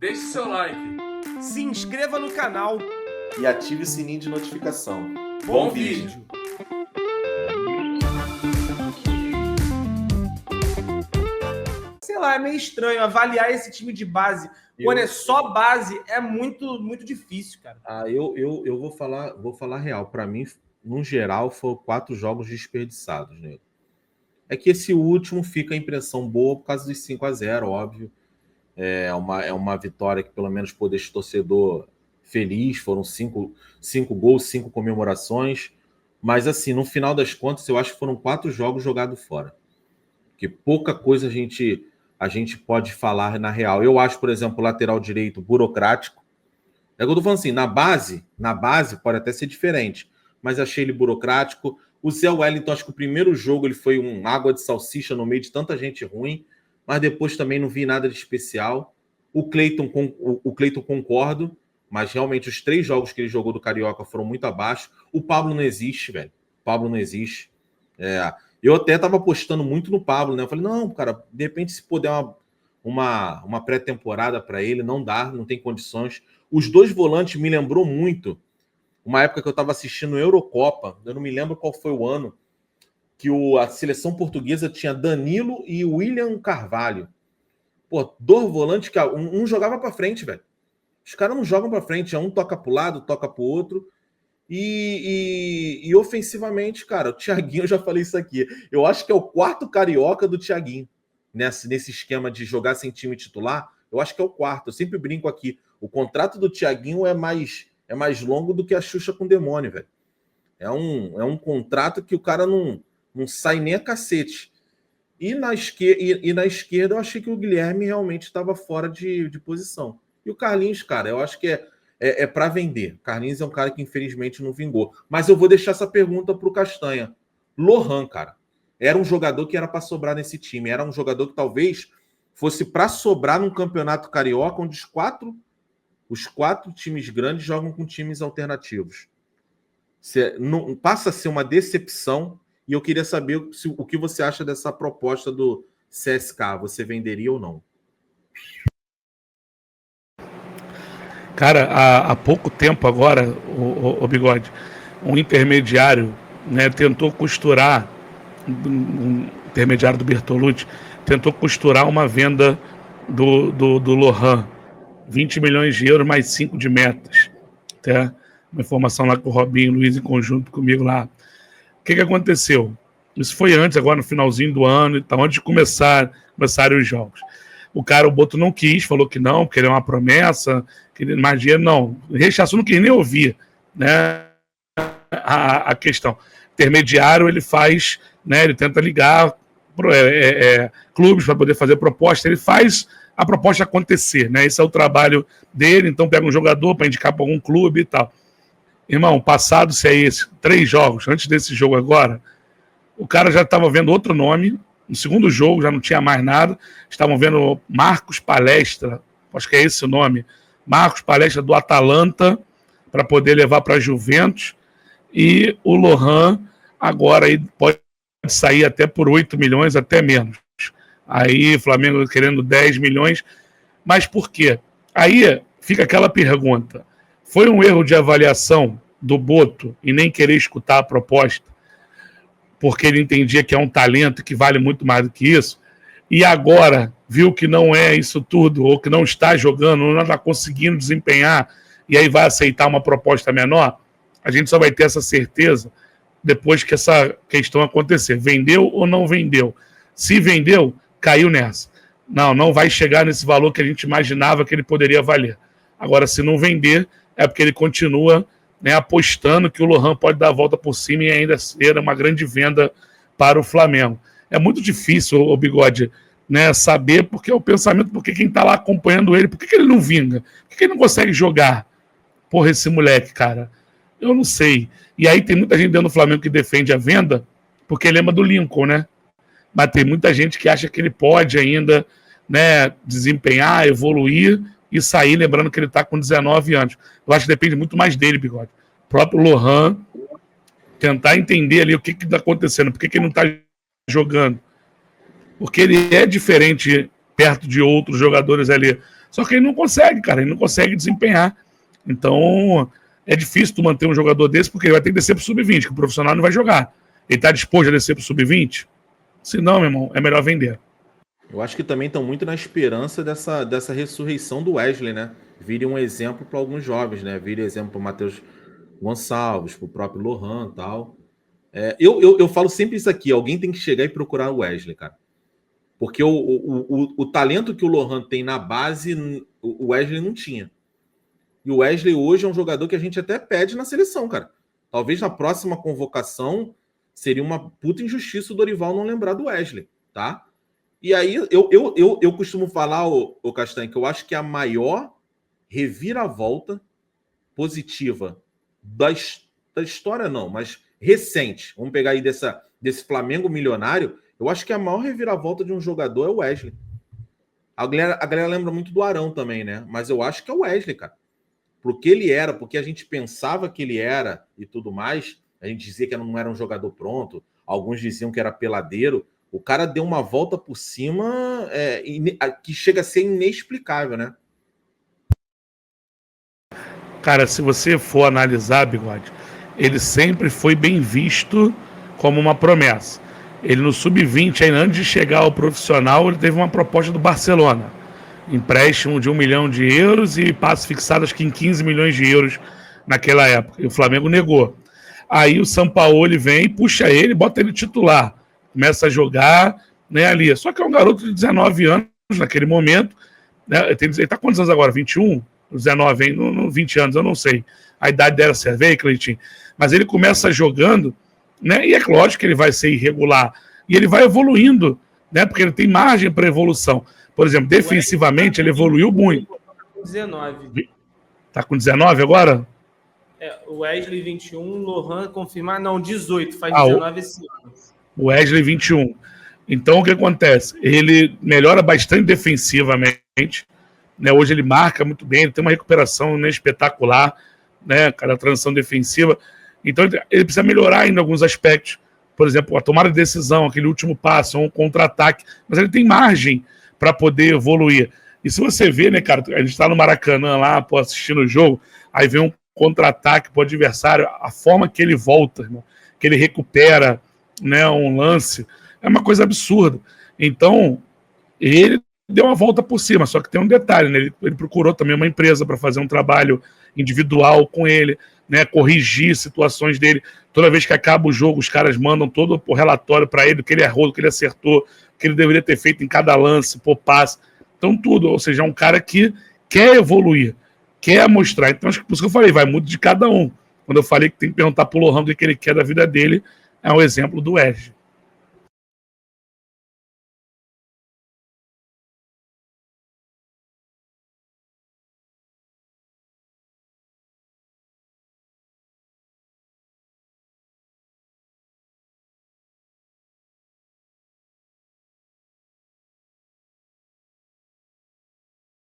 deixe seu like, se inscreva no canal e ative o sininho de notificação. Bom vídeo! Sei lá, é meio estranho avaliar esse time de base. Quando é só base, é muito, muito difícil, cara. Eu vou falar real. Para mim, no geral, foram 4 jogos desperdiçados, né? É que esse último fica a impressão boa por causa dos 5-0, óbvio. É uma vitória que pelo menos pôde deixar o torcedor feliz. Foram 5 gols, 5 comemorações. Mas assim, no final das contas, eu acho que foram 4 jogos jogados fora. Que pouca coisa a gente pode falar na real. Eu acho, por exemplo, o lateral direito burocrático. É o que eu tô falando assim, na base pode até ser diferente, mas achei ele burocrático. O Zé Wellington, acho que o primeiro jogo ele foi um água de salsicha no meio de tanta gente ruim, mas depois também não vi nada de especial. O Cleiton concordo, mas realmente os 3 jogos que ele jogou do Carioca foram muito abaixo. O Pablo não existe, velho. O Pablo não existe. Eu até estava apostando muito no Pablo, né? Eu falei, não, cara, de repente se puder uma pré-temporada para ele, não dá, não tem condições. Os 2 volantes me lembrou muito uma época que eu estava assistindo Eurocopa, eu não me lembro qual foi o ano, que a seleção portuguesa tinha Danilo e William Carvalho. Pô, 2 volantes que um jogava para frente, velho. Os caras não jogam para frente, um toca para o lado, toca para o outro. E ofensivamente, cara, o Thiaguinho, eu já falei isso aqui, eu acho que é o 4º carioca do Thiaguinho, nesse esquema de jogar sem time titular, eu acho que é o 4º. Eu sempre brinco aqui, o contrato do Thiaguinho é mais longo do que a Xuxa com o demônio, velho. É um contrato que o cara não sai nem a cacete. E na esquerda eu achei que o Guilherme realmente estava fora de posição. E o Carlinhos, cara, eu acho que é para vender. O Carlinhos é um cara que infelizmente não vingou. Mas eu vou deixar essa pergunta para o Castanha. Lohan, cara, era um jogador que era para sobrar nesse time. Era um jogador que talvez fosse para sobrar num campeonato carioca, onde os 4 times grandes jogam com times alternativos. Passa a ser uma decepção. E eu queria saber o que você acha dessa proposta do CSKA. Você venderia ou não? Cara, há pouco tempo agora, o Bigode, um intermediário, né, tentou costurar, um intermediário do Bertolucci, tentou costurar uma venda do Lohan. 20 milhões de euros mais 5 de metas. Tá? Uma informação lá com o Robinho e o Luiz em conjunto comigo lá. O que aconteceu? Isso foi antes, agora no finalzinho do ano, e tal, antes de começarem os jogos. O Boto não quis, falou que não, porque ele é uma promessa, que mais dinheiro não. Rechaçou, não quis nem ouvir, né, a questão. Intermediário, ele faz, né, ele tenta ligar clubes para poder fazer proposta, ele faz a proposta acontecer, né? Esse é o trabalho dele, então pega um jogador para indicar para algum clube e tal. Irmão, passado, se é esse, 3 jogos, antes desse jogo agora, o cara já estava vendo outro nome, no segundo jogo já não tinha mais nada, estavam vendo Marcos Palestra, acho que é esse o nome, Marcos Palestra do Atalanta, para poder levar para a Juventus, e o Lohan agora aí pode sair até por 8 milhões, até menos. Aí Flamengo querendo 10 milhões, mas por quê? Aí fica aquela pergunta, foi um erro de avaliação do Boto e nem querer escutar a proposta, porque ele entendia que é um talento que vale muito mais do que isso, e agora viu que não é isso tudo, ou que não está jogando, não está conseguindo desempenhar, e aí vai aceitar uma proposta menor? A gente só vai ter essa certeza depois que essa questão acontecer. Vendeu ou não vendeu? Se vendeu, caiu nessa. Não vai chegar nesse valor que a gente imaginava que ele poderia valer. Agora, se não vender, é porque ele continua, né, apostando que o Lohan pode dar a volta por cima e ainda ser uma grande venda para o Flamengo. É muito difícil, o Bigode, né, saber porque é o pensamento, porque quem está lá acompanhando ele, por que ele não vinga? Por que ele não consegue jogar? Porra, esse moleque, cara, eu não sei. E aí tem muita gente dentro do Flamengo que defende a venda porque lembra do Lincoln, né? Mas tem muita gente que acha que ele pode ainda, né, desempenhar, evoluir e sair, lembrando que ele está com 19 anos. Eu acho que depende muito mais dele, Bigode. O próprio Lohan, tentar entender ali o que está acontecendo, por que ele não está jogando. Porque ele é diferente perto de outros jogadores ali Só que ele não consegue, cara, ele não consegue desempenhar. Então, é difícil tu manter um jogador desse, porque ele vai ter que descer pro sub-20, que o profissional não vai jogar. Ele tá disposto a descer pro sub-20? Se não, meu irmão, é melhor vender. Eu acho que também estão muito na esperança dessa ressurreição do Wesley, né? Vire um exemplo para alguns jovens, né? Vire exemplo para o Matheus Gonçalves, para o próprio Lohan e tal. Eu falo sempre isso aqui, alguém tem que chegar e procurar o Wesley, cara. Porque o talento que o Lohan tem na base, o Wesley não tinha. E o Wesley hoje é um jogador que a gente até pede na seleção, cara. Talvez na próxima convocação seria uma puta injustiça o Dorival não lembrar do Wesley, tá? E aí eu costumo falar, o Castanho, que eu acho que a maior reviravolta positiva da história, não, mas recente, vamos pegar aí desse Flamengo milionário, eu acho que a maior reviravolta de um jogador é o Wesley. A galera lembra muito do Arão também, né? Mas eu acho que é o Wesley, cara. Porque ele era, porque a gente pensava que ele era e tudo mais, a gente dizia que não era um jogador pronto, alguns diziam que era peladeiro, o cara deu uma volta por cima que chega a ser inexplicável, né? Cara, se você for analisar, Bigode, ele sempre foi bem visto como uma promessa. Ele no sub-20, ainda antes de chegar ao profissional, ele teve uma proposta do Barcelona. Empréstimo de 1 milhão de euros e passes fixados que em 15 milhões de euros naquela época. E o Flamengo negou. Aí o Sampaoli vem e puxa ele, bota ele titular. Começa a jogar, né, ali. Só que é um garoto de 19 anos naquele momento. Né, ele tá quantos anos agora? 21? 19, hein? 20 anos, eu não sei. A idade dela serve aí, Cleitinho. Mas ele começa jogando, né? E é lógico que ele vai ser irregular. E ele vai evoluindo, né? Porque ele tem margem para evolução. Por exemplo, defensivamente, ele evoluiu muito. 19. Tá com 19 agora? O Wesley 21, Lohan confirmar, não, 18, faz 19 esse ano. O Wesley 21. Então, o que acontece? Ele melhora bastante defensivamente, né? Hoje ele marca muito bem, ele tem uma recuperação, né, espetacular, né, cara, a transição defensiva. Então, ele precisa melhorar ainda alguns aspectos. Por exemplo, a tomada de decisão, aquele último passo, um contra-ataque. Mas ele tem margem para poder evoluir. E se você vê, né, cara, a gente está no Maracanã lá, pô, assistindo o jogo, aí vem um contra-ataque pro adversário, a forma que ele volta, irmão, que ele recupera, né, um lance, é uma coisa absurda. Então, ele deu uma volta por cima, só que tem um detalhe, né, ele procurou também uma empresa para fazer um trabalho individual com ele, né, corrigir situações dele. Toda vez que acaba o jogo, os caras mandam todo o relatório para ele, do que ele errou, do que ele acertou, o que ele deveria ter feito em cada lance, por passe. Então tudo, ou seja, é um cara que quer evoluir, quer mostrar. Então, acho que por isso que eu falei, vai muito de cada um. Quando eu falei que tem que perguntar pro Lohan o que ele quer da vida dele, é um exemplo do Wesley.